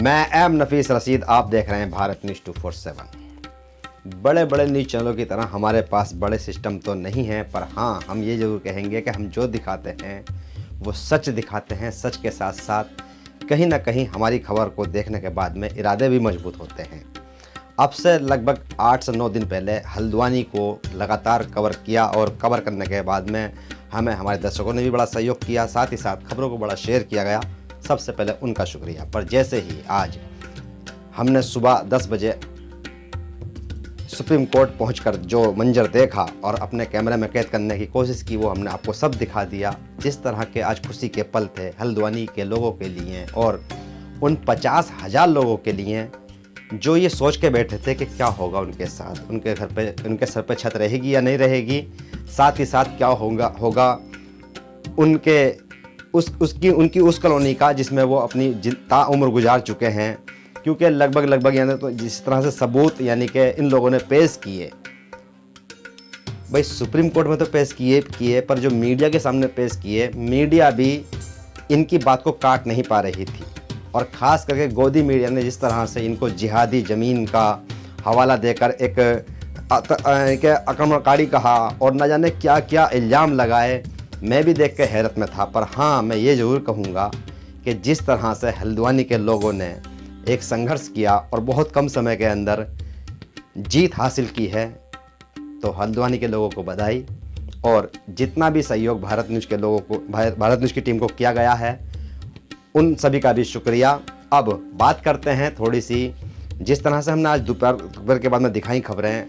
मैं एम नफीस रशीद, आप देख रहे हैं भारत न्यूज़ 247। बड़े बड़े न्यूज़ चैनलों की तरह हमारे पास बड़े सिस्टम तो नहीं हैं, पर हाँ हम ये ज़रूर कहेंगे कि हम जो दिखाते हैं वो सच दिखाते हैं। सच के साथ साथ कहीं ना कहीं हमारी खबर को देखने के बाद में इरादे भी मजबूत होते हैं। अब से लगभग 8 से 9 दिन पहले हल्द्वानी को लगातार कवर किया और कवर करने के बाद में हमें हमारे दर्शकों ने भी बड़ा सहयोग किया, साथ ही साथ खबरों को बड़ा शेयर किया गया। सबसे पहले उनका शुक्रिया। पर जैसे ही आज हमने सुबह 10 बजे सुप्रीम कोर्ट पहुंचकर जो मंजर देखा और अपने कैमरे में कैद करने की कोशिश की, वो हमने आपको सब दिखा दिया। जिस तरह के आज खुशी के पल थे हल्द्वानी के लोगों के लिए और उन 50,000 लोगों के लिए जो ये सोच के बैठे थे कि क्या होगा उनके साथ, उनके घर पे, उनके सर पे छत रहेगी या नहीं रहेगी, साथ ही साथ क्या होगा उनके उनकी उस कॉलोनी का जिसमें वो अपनी ताउम्र गुजार चुके हैं। क्योंकि लगभग यानी तो जिस तरह से सबूत यानी कि इन लोगों ने पेश किए, भाई सुप्रीम कोर्ट में तो पेश किए पर जो मीडिया के सामने पेश किए, मीडिया भी इनकी बात को काट नहीं पा रही थी। और ख़ास करके गोदी मीडिया ने जिस तरह से इनको जिहादी ज़मीन का हवाला देकर एक आक्रमणकारी कहा और न जाने क्या क्या इल्ज़ाम लगाए, मैं भी देख के हैरत में था। पर हाँ मैं ये ज़रूर कहूँगा कि जिस तरह से हल्द्वानी के लोगों ने एक संघर्ष किया और बहुत कम समय के अंदर जीत हासिल की है, तो हल्द्वानी के लोगों को बधाई। और जितना भी सहयोग भारत न्यूज़ के लोगों को, भारत न्यूज़ की टीम को किया गया है, उन सभी का भी शुक्रिया। अब बात करते हैं थोड़ी सी, जिस तरह से हमने आज दोपहर के बाद में दिखाई खबरें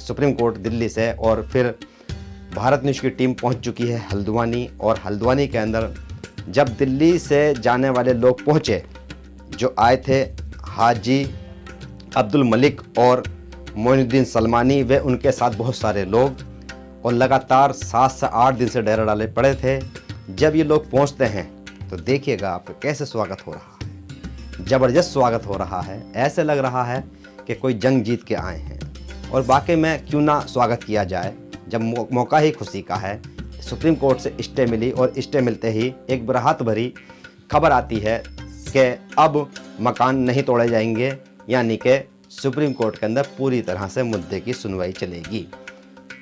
सुप्रीम कोर्ट दिल्ली से, और फिर भारत न्यूज़ की टीम पहुंच चुकी है हल्द्वानी। और हल्द्वानी के अंदर जब दिल्ली से जाने वाले लोग पहुंचे, जो आए थे हाजी अब्दुल मलिक और मोइनुद्दीन सलमानी, वे उनके साथ बहुत सारे लोग, और लगातार 7 से 8 दिन से डेरा डाले पड़े थे। जब ये लोग पहुंचते हैं तो देखिएगा आपका कैसे स्वागत हो रहा है, ज़बरदस्त स्वागत हो रहा है। ऐसे लग रहा है कि कोई जंग जीत के आए हैं। और वाकई में क्यों ना स्वागत किया जाए, जब मौका ही खुशी का है। सुप्रीम कोर्ट से स्टे मिली और स्टे मिलते ही एक राहत भरी खबर आती है कि अब मकान नहीं तोड़े जाएंगे, यानी कि सुप्रीम कोर्ट के अंदर पूरी तरह से मुद्दे की सुनवाई चलेगी।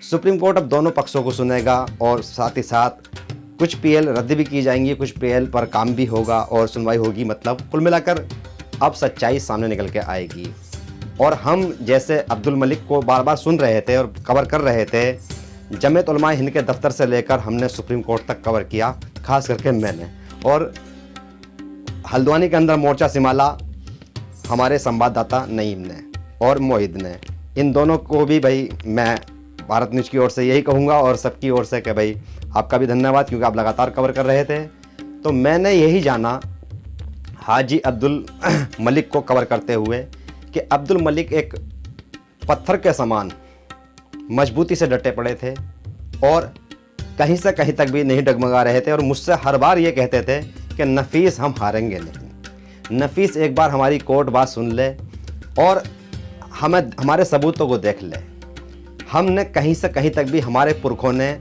सुप्रीम कोर्ट अब दोनों पक्षों को सुनेगा और साथ ही साथ कुछ पीएल रद्द भी की जाएंगी, कुछ पीएल पर काम भी होगा और सुनवाई होगी। मतलब कुल मिलाकर अब सच्चाई सामने निकल के आएगी। और हम जैसे अब्दुल मलिक को बार बार सुन रहे थे और कवर कर रहे थे, जमीयत उलमा हिंद के दफ्तर से लेकर हमने सुप्रीम कोर्ट तक कवर किया, खास करके मैंने। और हल्द्वानी के अंदर मोर्चा संभाला हमारे संवाददाता नईम ने और मोहिद ने। इन दोनों को भी भाई मैं भारत न्यूज़ की ओर से यही कहूँगा और सबकी ओर से कि भाई आपका भी धन्यवाद, क्योंकि आप लगातार कवर कर रहे थे। तो मैंने यही जाना हाजी अब्दुल मलिक को कवर करते हुए कि अब्दुल मलिक एक पत्थर के समान मजबूती से डटे पड़े थे और कहीं से कहीं तक भी नहीं डगमगा रहे थे। और मुझसे हर बार ये कहते थे कि नफीस हम हारेंगे नहीं, नफीस एक बार हमारी कोर्ट बात सुन ले और हमें हमारे सबूतों को देख ले। हमने कहीं से कहीं तक भी हमारे पुरखों ने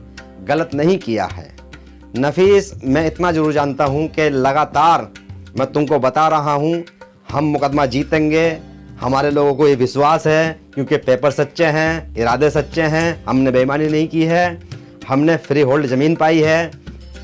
गलत नहीं किया है। नफीस, मैं इतना ज़रूर जानता हूँ कि लगातार मैं तुमको बता रहा हूँ, हम मुकदमा जीतेंगे। हमारे लोगों को ये विश्वास है, क्योंकि पेपर सच्चे हैं, इरादे सच्चे हैं, हमने बेईमानी नहीं की है, हमने फ्री होल्ड ज़मीन पाई है।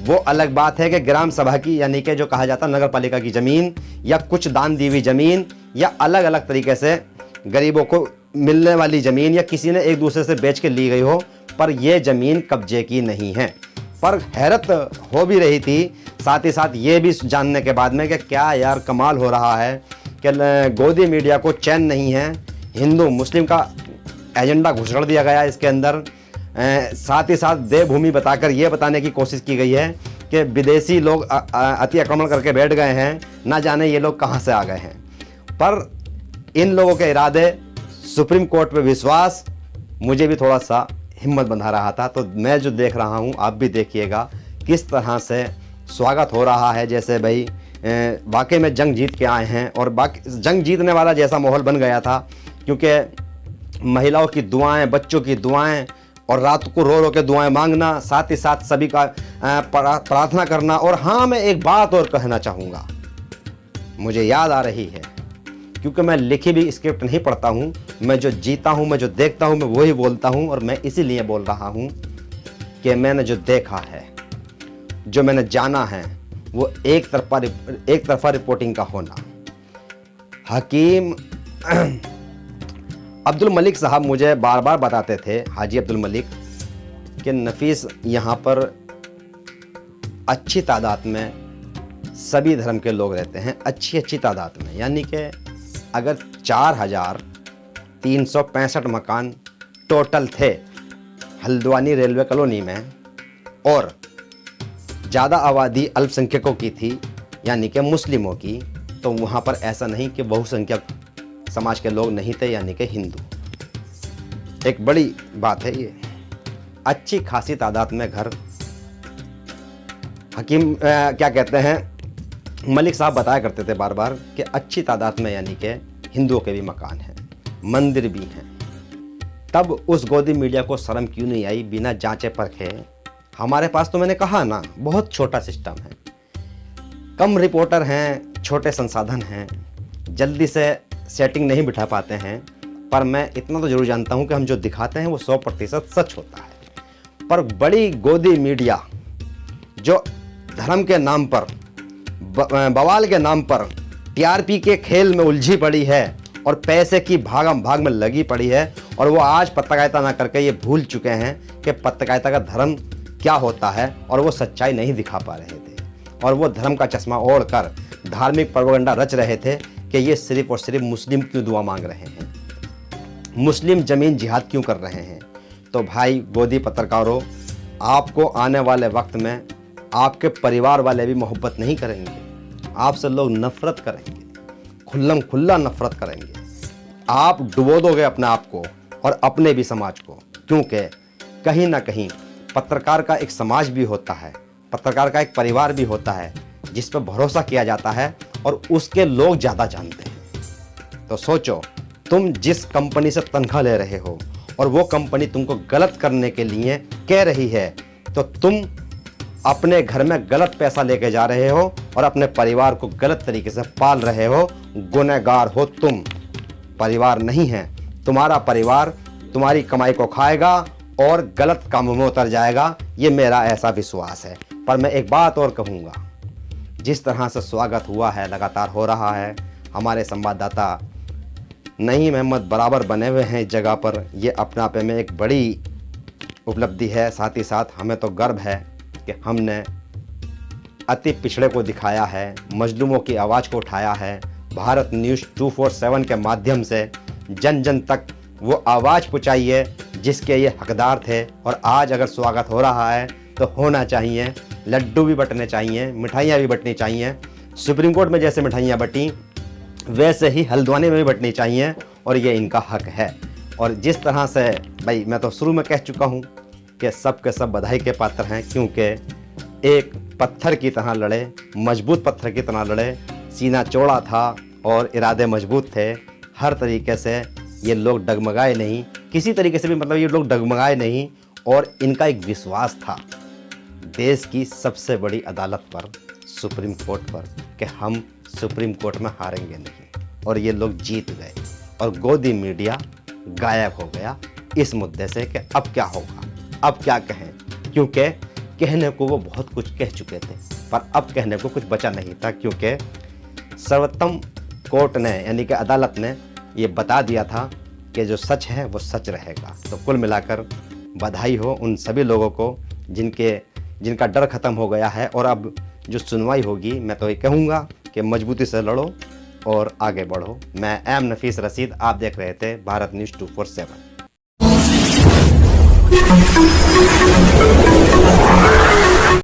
वो अलग बात है कि ग्राम सभा की, यानी कि जो कहा जाता है नगर पालिका की ज़मीन, या कुछ दान दी हुई ज़मीन, या अलग अलग तरीके से गरीबों को मिलने वाली ज़मीन, या किसी ने एक दूसरे से बेच के ली गई हो, पर यह ज़मीन कब्जे की नहीं है। पर हैरत हो भी रही थी साथ ही साथ ये भी जानने के बाद में कि क्या यार कमाल हो रहा है कि गोदी मीडिया को चैन नहीं है। हिंदू मुस्लिम का एजेंडा घुसड़ दिया गया इसके अंदर। साथ ही साथ देवभूमि बताकर ये बताने की कोशिश की गई है कि विदेशी लोग अति आक्रमण करके बैठ गए हैं, ना जाने ये लोग कहाँ से आ गए हैं। पर इन लोगों के इरादे, सुप्रीम कोर्ट पे विश्वास मुझे भी थोड़ा सा हिम्मत बंधा रहा था। तो मैं जो देख रहा हूँ आप भी देखिएगा किस तरह से स्वागत हो रहा है, जैसे भाई वाकई में जंग जीत के आए हैं। और बाकी जंग जीतने वाला जैसा माहौल बन गया था, क्योंकि महिलाओं की दुआएं, बच्चों की दुआएं, और रात को रो रो के दुआएं मांगना, साथ ही साथ सभी का प्रार्थना करना। और हाँ मैं एक बात और कहना चाहूँगा, मुझे याद आ रही है क्योंकि मैं लिखी भी स्क्रिप्ट नहीं पढ़ता हूँ, मैं जो जीता हूँ, मैं जो देखता हूँ, मैं वही बोलता हूँ। और मैं इसीलिए बोल रहा हूँ कि मैंने जो देखा है, जो मैंने जाना है, वो एक तरफा रिपोर्टिंग का होना। हकीम अब्दुल मलिक साहब मुझे बार बार बताते थे, हाजी अब्दुल मलिक, कि नफीस यहाँ पर अच्छी तादाद में सभी धर्म के लोग रहते हैं, अच्छी तादाद में। यानी कि अगर 4,365 मकान टोटल थे हल्द्वानी रेलवे कॉलोनी में और ज़्यादा आबादी अल्पसंख्यकों की थी, यानी कि मुस्लिमों की, तो वहाँ पर ऐसा नहीं कि बहुसंख्यक समाज के लोग नहीं थे, यानी कि हिंदू। एक बड़ी बात है ये। अच्छी खासी तादाद में घर, हकीम क्या कहते हैं, मलिक साहब बताया करते थे बार बार कि अच्छी तादाद में यानी कि हिंदुओं के भी मकान हैं, मंदिर भी हैं। तब उस गोदी मीडिया को शर्म क्यों नहीं आई बिना जांचे परखे? हमारे पास तो मैंने कहा ना, बहुत छोटा सिस्टम है, कम रिपोर्टर हैं, छोटे संसाधन हैं, जल्दी से सेटिंग नहीं बिठा पाते हैं। पर मैं इतना तो जरूर जानता हूं कि हम जो दिखाते हैं वो 100% सच होता है। पर बड़ी गोदी मीडिया जो धर्म के नाम पर, बवाल के नाम पर टीआरपी के खेल में उलझी पड़ी है और पैसे की भागम भाग में लगी पड़ी है, और वो आज पत्रकारिता ना करके ये भूल चुके हैं कि पत्रकारिता का धर्म क्या होता है, और वो सच्चाई नहीं दिखा पा रहे थे। और वो धर्म का चश्मा ओढ़कर धार्मिक प्रोपेगेंडा रच रहे थे कि ये सिर्फ और सिर्फ मुस्लिम क्यों दुआ मांग रहे हैं, मुस्लिम जमीन जिहाद क्यों कर रहे हैं। तो भाई गोदी पत्रकारों, आपको आने वाले वक्त में आपके परिवार वाले भी मोहब्बत नहीं करेंगे, आपसे लोग नफरत करेंगे, खुल्लम खुल्ला नफरत करेंगे। आप डुबो दोगे अपने आप को और अपने भी समाज को, क्योंकि कहीं ना कहीं पत्रकार का एक समाज भी होता है, पत्रकार का एक परिवार भी होता है जिस पर भरोसा किया जाता है और उसके लोग ज़्यादा जानते हैं। तो सोचो, तुम जिस कंपनी से तनख्वाह ले रहे हो और वो कंपनी तुमको गलत करने के लिए कह रही है, तो तुम अपने घर में गलत पैसा लेके जा रहे हो और अपने परिवार को गलत तरीके से पाल रहे हो। गुनहगार हो तुम, परिवार नहीं है। तुम्हारा परिवार तुम्हारी कमाई को खाएगा और गलत कामों में उतर जाएगा, ये मेरा ऐसा विश्वास है। पर मैं एक बात और कहूँगा, जिस तरह से स्वागत हुआ है, लगातार हो रहा है, हमारे संवाददाता नईम अहमद बराबर बने हुए हैं इस जगह पर, ये अपने आप में एक बड़ी उपलब्धि है। साथ ही साथ हमें तो गर्व है कि हमने अति पिछड़े को दिखाया है, मजलूमों की आवाज़ को उठाया है। भारत न्यूज़ 247 के माध्यम से जन जन तक वो आवाज़ पहुँचाई है जिसके ये हकदार थे। और आज अगर स्वागत हो रहा है तो होना चाहिए, लड्डू भी बटने चाहिए, मिठाइयाँ भी बटनी चाहिए। सुप्रीम कोर्ट में जैसे मिठाइयाँ बटी, वैसे ही हल्द्वानी में भी बटनी चाहिए, और ये इनका हक है। और जिस तरह से भाई, मैं तो शुरू में कह चुका हूँ कि सब के सब बधाई के पात्र हैं, क्योंकि एक पत्थर की तरह लड़े, मजबूत पत्थर की तरह लड़े, सीना चौड़ा था और इरादे मजबूत थे। हर तरीके से ये लोग डगमगाए नहीं, किसी तरीके से भी, मतलब ये लोग डगमगाए नहीं। और इनका एक विश्वास था देश की सबसे बड़ी अदालत पर, सुप्रीम कोर्ट पर, कि हम सुप्रीम कोर्ट में हारेंगे नहीं, और ये लोग जीत गए। और गोदी मीडिया गायब हो गया इस मुद्दे से कि अब क्या होगा, अब क्या कहें, क्योंकि कहने को वो बहुत कुछ कह चुके थे, पर अब कहने को कुछ बचा नहीं था, क्योंकि सर्वोत्तम कोर्ट ने, यानी कि अदालत ने, ये बता दिया था कि जो सच है वो सच रहेगा। तो कुल मिलाकर बधाई हो उन सभी लोगों को जिनका डर ख़त्म हो गया है। और अब जो सुनवाई होगी, मैं तो ये कहूँगा कि मजबूती से लड़ो और आगे बढ़ो। मैं एम नफीस रशीद, आप देख रहे थे भारत न्यूज़ 247।